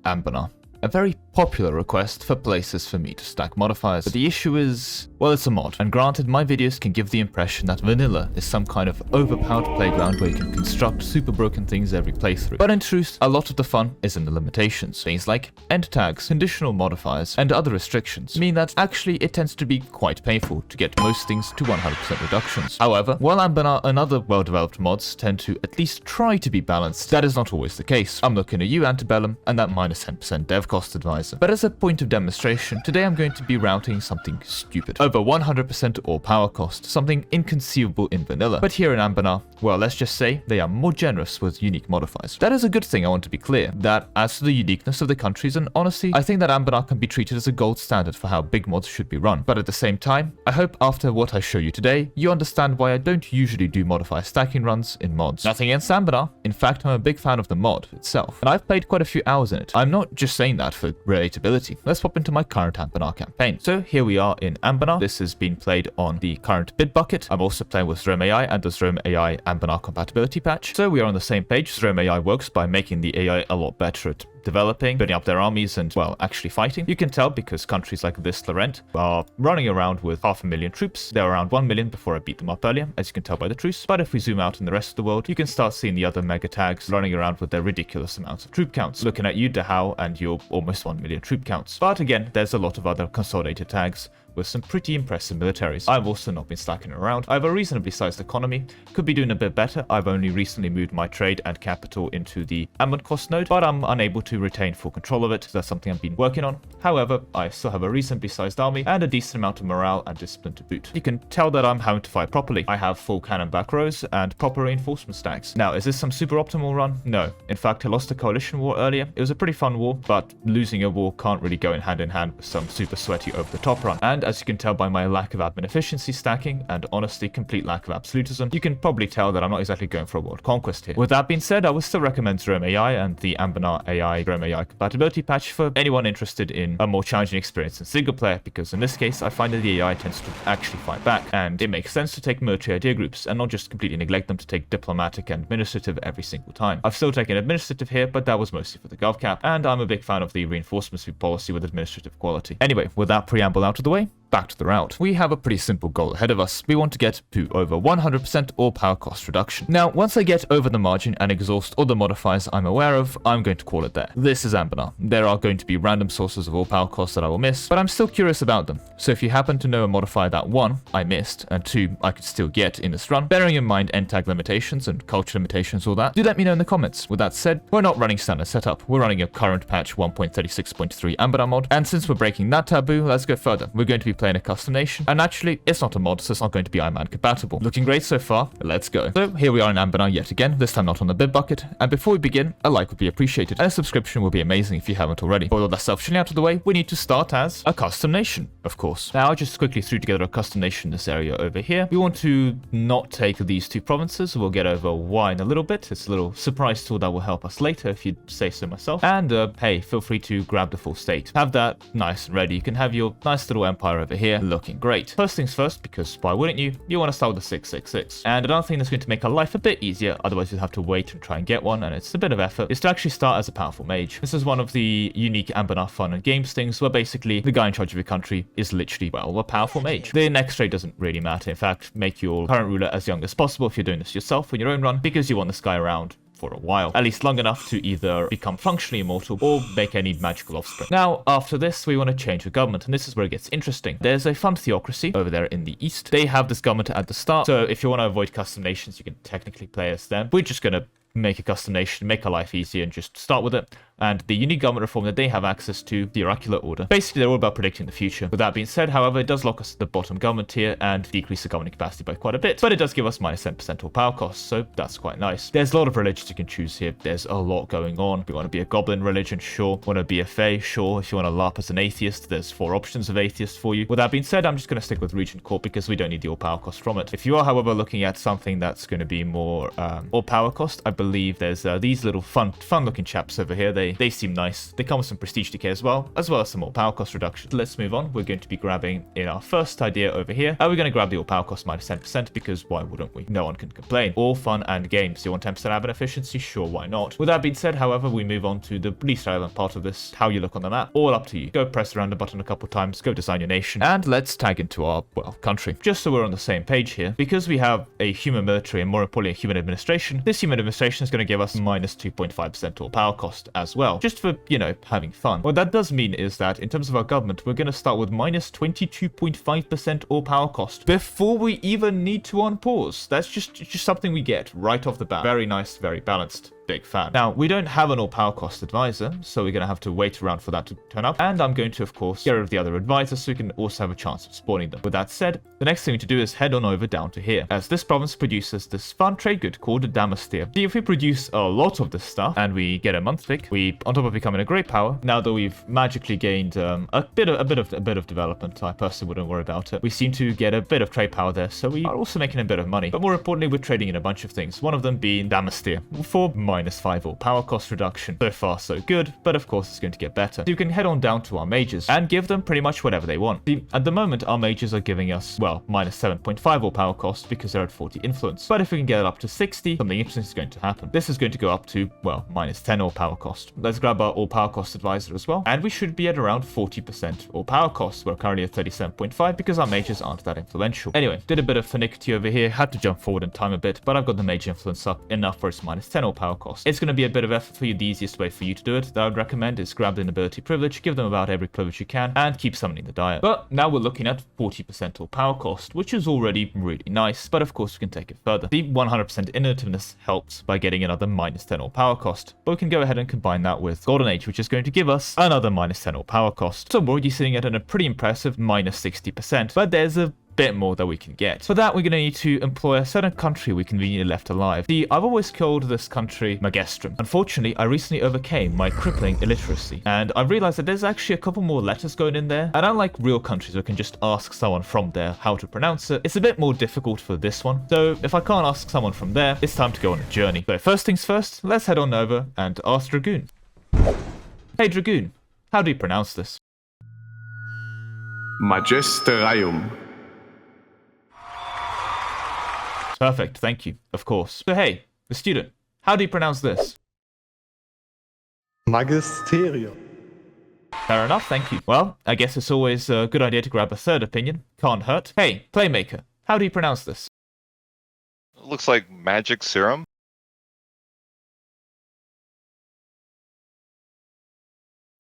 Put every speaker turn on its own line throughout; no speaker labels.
Anbennar. A very popular request for places for me to stack modifiers. But the issue is, well, it's a mod. And granted, my videos can give the impression that vanilla is some kind of overpowered playground where you can construct super broken things every playthrough. But in truth, a lot of the fun is in the limitations. Things like end tags, conditional modifiers, and other restrictions mean that actually it tends to be quite painful to get most things to 100% reductions. However, while Anbennar and other well-developed mods tend to at least try to be balanced, that is not always the case. I'm looking at you, Antebellum, and that minus 10% dev cost advisor. But as a point of demonstration, today I'm going to be routing something stupid. Over 100% all power cost, something inconceivable in vanilla. But here in Anbennar, well, let's just say they are more generous with unique modifiers. That is a good thing, I want to be clear. That as to the uniqueness of the countries, and honestly, I think that Anbennar can be treated as a gold standard for how big mods should be run. But at the same time, I hope after what I show you today, you understand why I don't usually do modifier stacking runs in mods. Nothing against Anbennar. In fact, I'm a big fan of the mod itself, and I've played quite a few hours in it. I'm not just saying that for relatability. Let's pop into my current Anbennar campaign. So here we are in Anbennar. This has been played on the current bid bucket. I'm also playing with Xrome AI and the Xrome AI Anbennar compatibility patch. So we are on the same page. Xrome AI works by making the AI a lot better at developing, building up their armies, and, well, actually fighting. You can tell because countries like this Laurent are running around with 500,000 troops. They're around 1 million before I beat them up earlier, as you can tell by the truce. But if we zoom out in the rest of the world, you can start seeing the other mega tags running around with their ridiculous amounts of troop counts. Looking at you, Dahao, and your almost 1 million troop counts. But again, there's a lot of other consolidated tags with some pretty impressive militaries. I've also not been slacking around. I have a reasonably sized economy, could be doing a bit better. I've only recently moved my trade and capital into the Ammon cost node, but I'm unable to retain full control of it. So that's something I've been working on. However, I still have a reasonably sized army and a decent amount of morale and discipline to boot. You can tell that I'm having to fight properly. I have full cannon back rows and proper reinforcement stacks. Now, is this some super optimal run? No. In fact, I lost a coalition war earlier. It was a pretty fun war, but losing a war can't really go in hand with some super sweaty over the top run. And as you can tell by my lack of admin efficiency stacking and honestly complete lack of absolutism, you can probably tell that I'm not exactly going for a world conquest here. With that being said, I would still recommend Xrome AI and the Anbennar AI Xrome AI compatibility patch for anyone interested in a more challenging experience in single player, because in this case I find that the AI tends to actually fight back, and it makes sense to take military idea groups and not just completely neglect them to take diplomatic and administrative every single time. I've still taken administrative here, but that was mostly for the gov cap, and I'm a big fan of the reinforcement sweep policy with administrative quality. Anyway, with that preamble out of the way, back to the route. We have a pretty simple goal ahead of us. We want to get to over 100% all power cost reduction. Now, once I get over the margin and exhaust all the modifiers I'm aware of, I'm going to call it there. This is Anbennar. There are going to be random sources of all power costs that I will miss, but I'm still curious about them. So if you happen to know a modifier that 1, I missed, and 2, I could still get in this run, bearing in mind end tag limitations and culture limitations, all that, do let me know in the comments. With that said, we're not running standard setup. We're running a current patch 1.36.3 Anbennar mod, and since we're breaking that taboo, let's go further. We're going to be playing a custom nation, and actually it's not a mod, so it's not going to be IMAN compatible. Looking great so far, let's go. So here we are in Anbennar yet again, this time not on the bid bucket, and before we begin, a like would be appreciated, and a subscription will be amazing if you haven't already. With all that self-chilling out of the way, we need to start as a custom nation, of course. Now I just quickly threw together a custom nation in this area over here. We want to not take these 2 provinces. We'll get over why in a little bit. It's a little surprise tool that will help us later if you say so myself. And hey, feel free to grab the full state. Have that nice and ready. You can have your nice little empire over here looking great. First things first, because why wouldn't you? You want to start with a 666. And another thing that's going to make our life a bit easier, otherwise you'd have to wait and try and get one, and it's a bit of effort, is to actually start as a powerful mage. This is one of the unique Anbennar fun and games things where basically the guy in charge of your country is literally, well, a powerful mage. The next trade doesn't really matter. In fact, make your current ruler as young as possible if you're doing this yourself in your own run, because you want this guy around for a while, at least long enough to either become functionally immortal or make any magical offspring. Now, after this, we want to change the government, and this is where it gets interesting. There's a fun theocracy over there in the east. They have this government at the start, so if you want to avoid custom nations, you can technically play as them. We're just going to make a custom nation, make our life easier, and just start with it. And the unique government reform that they have access to, the oracular order. Basically, they're all about predicting the future. With that being said, however, it does lock us at the bottom government tier and decrease the governing capacity by quite a bit, but it does give us minus 10% all power costs, so that's quite nice. There's a lot of religions you can choose here. There's a lot going on. If you want to be a goblin religion, sure. Want to be a fae, sure. If you want to LARP as an atheist, there's 4 options of atheist for you. With that being said, I'm just going to stick with Regent Court because we don't need the all power cost from it. If you are, however, looking at something that's going to be more all power cost, I believe there's these little fun looking chaps over here. they seem nice. They come with some prestige decay as well as some more power cost reduction. So let's move on. We're going to be grabbing in our first idea over here. We're going to grab the all power cost minus 10% because why wouldn't we? No one can complain. All fun and games. You want 10% admin efficiency? Sure, why not? With that being said, however, we move on to the least relevant part of this, how you look on the map. All up to you. Go press the random button a couple times, go design your nation, and let's tag into our, well, country. Just so we're on the same page here, because we have a human military and more importantly a human administration, this human administration is going to give us minus 2.5% all power cost as well, just for, you know, having fun. What that does mean is that in terms of our government, we're going to start with minus 22.5% all power cost before we even need to unpause. That's just something we get right off the bat. Very nice, very balanced. Big fan. Now, we don't have an all power cost advisor, so we're going to have to wait around for that to turn up. And I'm going to, of course, get rid of the other advisors so we can also have a chance of spawning them. With that said, the next thing to do is head on over down to here, as this province produces this fun trade good called a Damastir. See, if we produce a lot of this stuff and we get a month pick, we, on top of becoming a great power, now that we've magically gained a bit of development, I personally wouldn't worry about it. We seem to get a bit of trade power there, so we are also making a bit of money. But more importantly, we're trading in a bunch of things. One of them being Damastir for minus 5 all power cost reduction. So far, so good, but of course it's going to get better. So you can head on down to our mages and give them pretty much whatever they want. See, at the moment, our mages are giving us, well, minus 7.5 all power cost because they're at 40 influence. But if we can get it up to 60, something interesting is going to happen. This is going to go up to, well, minus 10 all power cost. Let's grab our all power cost advisor as well, and we should be at around 40% all power cost. We're currently at 37.5 because our mages aren't that influential. Anyway, did a bit of finicky over here, had to jump forward in time a bit, but I've got the mage influence up enough for its minus 10 all power cost. It's going to be a bit of effort for you. The easiest way for you to do it that I would recommend is grab the nobility privilege, give them about every privilege you can, and keep summoning the diet. But now we're looking at 40% all power cost, which is already really nice, but of course we can take it further. The 100% innovativeness helps by getting another minus 10 all power cost, but we can go ahead and combine that with Golden Age, which is going to give us another minus 10 all power cost. So we're already sitting at a pretty impressive minus 60%, but there's a bit more that we can get. For that, we're going to need to employ a certain country we conveniently left alive. See, I've always called this country Magestrum. Unfortunately, I recently overcame my crippling illiteracy, and I realized that there's actually a couple more letters going in there, and unlike real countries where I can just ask someone from there how to pronounce it, it's a bit more difficult for this one. So if I can't ask someone from there, it's time to go on a journey. So first things first, let's head on over and ask Dragoon. Hey Dragoon, how do you pronounce this?
Magisterium.
Perfect, thank you, of course. So hey, the student, how do you pronounce this?
Magisterium.
Fair enough, thank you. Well, I guess it's always a good idea to grab a third opinion. Can't hurt. Hey, Playmaker, how do you pronounce this?
Looks like magic serum.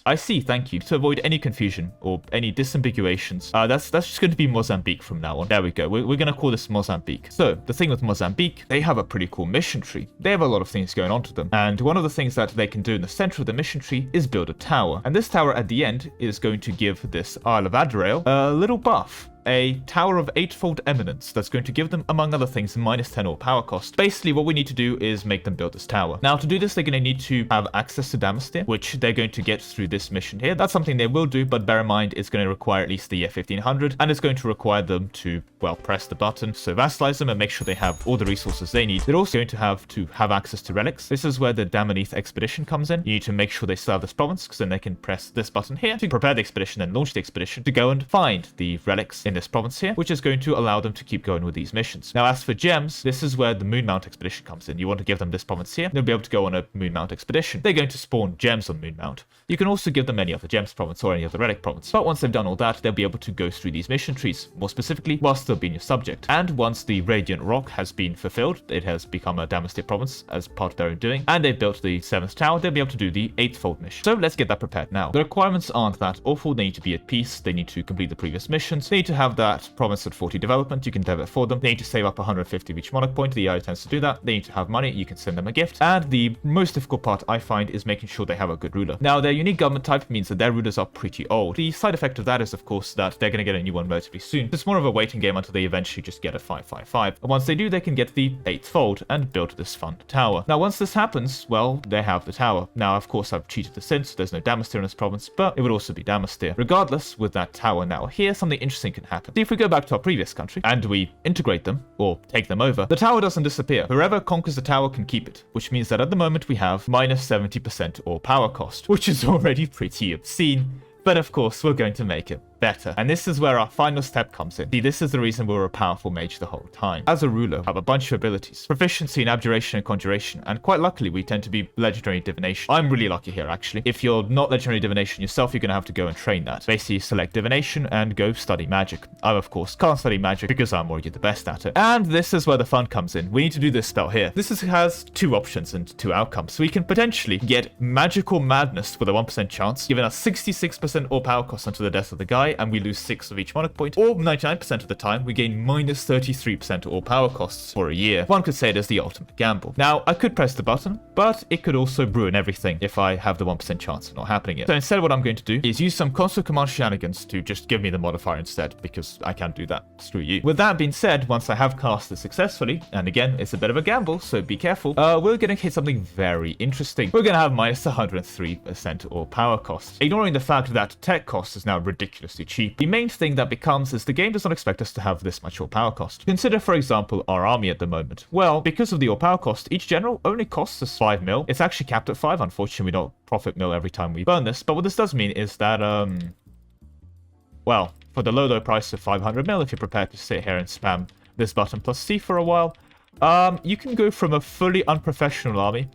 I see, thank you. To avoid any confusion or any disambiguations, that's just going to be Mozambique from now on. There we go. We're going to call this Mozambique. So the thing with Mozambique, they have a pretty cool mission tree. They have a lot of things going on to them. And one of the things that they can do in the center of the mission tree is build a tower. And this tower at the end is going to give this Isle of Adirail a little buff. A tower of 8-fold eminence that's going to give them, among other things, minus 10 all power cost. Basically, what we need to do is make them build this tower. Now, to do this, they're going to need to have access to Damastir, which they're going to get through this mission here. That's something they will do, but bear in mind, it's going to require at least the year 1500, and it's going to require them to, well, press the button, so vassalize them and make sure they have all the resources they need. They're also going to have access to relics. This is where the Damanith expedition comes in. You need to make sure they still have this province, because then they can press this button here to prepare the expedition and launch the expedition to go and find the relics in this province here, which is going to allow them to keep going with these missions. Now, as for gems, this is where the Moonmount expedition comes in. You want to give them this province here, they'll be able to go on a Moonmount expedition. They're going to spawn gems on Moonmount. You can also give them any other gems province or any other relic province, but once they've done all that, they'll be able to go through these mission trees, more specifically, while still being your subject. And once the Radiant Rock has been fulfilled, it has become a Damastir province as part of their own doing, and they've built the 7th tower, they'll be able to do the 8th-fold mission. So let's get that prepared now. The requirements aren't that awful. They need to be at peace, they need to complete the previous missions, they need to have that province at 40 development, you can dev it for them, they need to save up 150 of each monarch point, the AI tends to do that, they need to have money, you can send them a gift, and the most difficult part I find is making sure they have a good ruler. Now, their unique government type means that their rulers are pretty old. The side effect of that is, of course, that they're going to get a new one relatively soon. It's more of a waiting game until they eventually just get a 555. And once they do, they can get the 8th fold and build this fun tower. Now, once this happens, well, they have the tower. Now, of course, I've cheated the synth, so there's no Damastir in this province, but it would also be Damastir. Regardless, with that tower now here, something interesting can happen. See, if we go back to our previous country and we integrate them or take them over, the tower doesn't disappear. Whoever conquers the tower can keep it, which means that at the moment we have minus 70% ore power cost, which is already pretty obscene. But of course, we're going to make it better. And this is where our final step comes in. See, this is the reason we were a powerful mage the whole time. As a ruler, we have a bunch of abilities. Proficiency in abjuration and conjuration, and quite luckily, we tend to be legendary divination. I'm really lucky here, actually. If you're not legendary divination yourself, you're going to have to go and train that. Basically, select divination and go study magic. I, of course, can't study magic because I'm already the best at it. And this is where the fun comes in. We need to do this spell here. This has 2 options and 2 outcomes. We can potentially get magical madness with a 1% chance, giving us 66% ore power cost until the death of the guy, and we lose 6 of each monarch point, or 99% of the time we gain minus 33% ore power costs for a year. One could say it is the ultimate gamble. Now, I could press the button, but it could also ruin everything if I have the 1% chance of not happening it. So instead, what I'm going to do is use some console command shenanigans to just give me the modifier instead, because I can't do that. Screw you. With that being said, once I have cast it successfully, and again, it's a bit of a gamble, so be careful, we're going to hit something very interesting. We're going to have minus 103% ore power cost. Ignoring the fact that tech cost is now ridiculously cheap, the main thing that becomes is the game does not expect us to have this much ore power cost. Consider, for example, our army at the moment. Well, because of the ore power cost, each general only costs us 5 mil. It's actually capped at 5. Unfortunately, we don't profit mil every time we burn this. But what this does mean is that, well, for the low price of 500 mil, if you're prepared to sit here and spam this button plus C for a while, you can go from a fully unprofessional army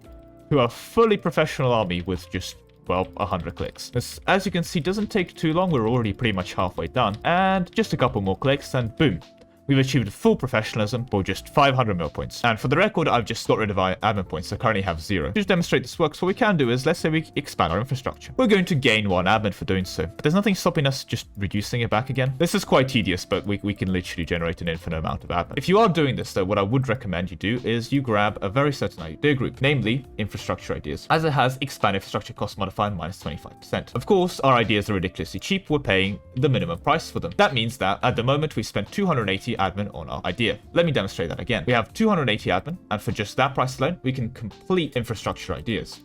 to a fully professional army with just, well, 100 clicks. This, as you can see, doesn't take too long. We're already pretty much halfway done. And just a couple more clicks and boom. We've achieved full professionalism for just 500 mil points. And for the record, I've just got rid of our admin points. I currently have 0. To demonstrate this works, what we can do is, let's say we expand our infrastructure. We're going to gain 1 admin for doing so. But there's nothing stopping us just reducing it back again. This is quite tedious, but we can literally generate an infinite amount of admin. If you are doing this, though, what I would recommend you do is you grab a very certain idea group, namely infrastructure ideas, as it has expand infrastructure cost modifier minus 25%. Of course, our ideas are ridiculously cheap. We're paying the minimum price for them. That means that at the moment, we spent 280 admin on our idea. Let me demonstrate that again. We have 280 admin, and for just that price alone, we can complete infrastructure ideas.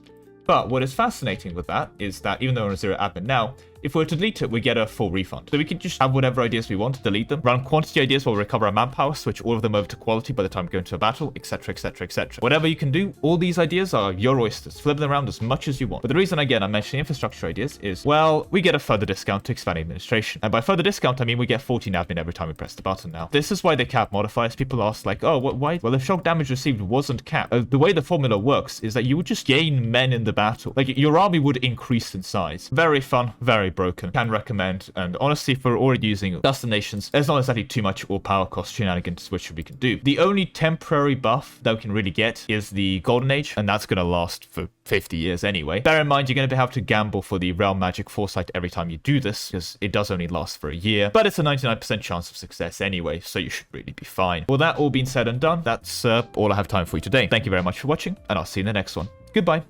But what is fascinating with that is that even though we're on 0 admin now, if we were to delete it, we get a full refund. So we could just have whatever ideas we want, delete them, run quantity ideas while we recover our manpower, switch all of them over to quality by the time we go into a battle, etc, etc, etc. Whatever you can do, all these ideas are your oysters. Flip them around as much as you want. But the reason, again, I'm mentioning infrastructure ideas is, well, we get a further discount to expand administration. And by further discount, I mean we get 14 admin every time we press the button now. This is why they cap modifiers. People ask, like, oh, why? Well, if shock damage received wasn't capped, the way the formula works is that you would just gain men in the battle. Like, your army would increase in size. Very fun, very broken. Can recommend. And honestly, if we're already using custom nations, there's not exactly too much ore power cost shenanigans which we can do. The only temporary buff that we can really get is the golden age, and that's going to last for 50 years anyway. Bear in mind, you're going to have to gamble for the realm magic foresight every time you do this, because it does only last for a year, but it's a 99% chance of success anyway, so you should really be fine. Well, that all being said and done, that's all I have time for you today. Thank you very much for watching, and I'll see you in the next one. Goodbye.